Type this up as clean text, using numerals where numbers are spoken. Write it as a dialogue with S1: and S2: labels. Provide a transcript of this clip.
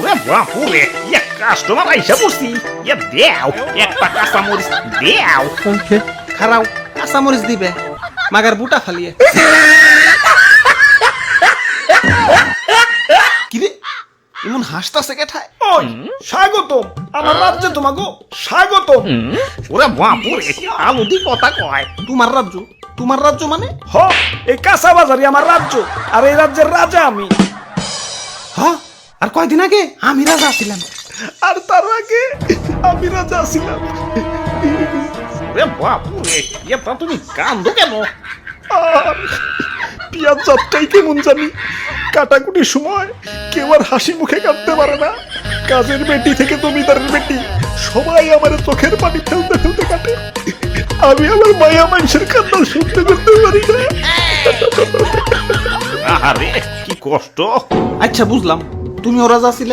S1: ওরে বাপুরে কাস্টমার আইসা পড়ছি দেও একটা কাঁচামরিচ দেও
S2: খারাও কাঁচামরিচ দিবে মাগার বুটা ফালিয়ে কিরে এমন হাসতাছে কেঠায়
S3: ওই স্বাগতম আমার রাজ্যে তোমাকে স্বাগতম।
S1: ওরে বাপুরে আলু দি কথা কয়
S2: তোমার রাজ্য মানে
S3: হ এই কাঁচা বাজারই আমার রাজ্য আর এই রাজ্যের রাজা আমি।
S2: হ আর কয়দিন আগে আমি রাজা ছিলাম
S3: আর তার আগে আমি রাজা ছিলাম।
S1: ওরে বাপুরে তা তুমি কান্দো কেন?
S3: আর পিয়াজ যাত্রাই কেমন জানি কাটাকুটির সময় কেউ আর হাসি মুখে কাটতে পারে না। কাজের বেটি থেকে জমিদারের বেটি সবাই আমার চোখের পানি ফেলতে ফেলতে কাটে। আমি আমার মায়া মানুষের কান্না সহ্য করতে পারি না।
S1: আরে কি কষ্ট।
S2: আচ্ছা বুঝলাম তুমিও রাজা ছিলে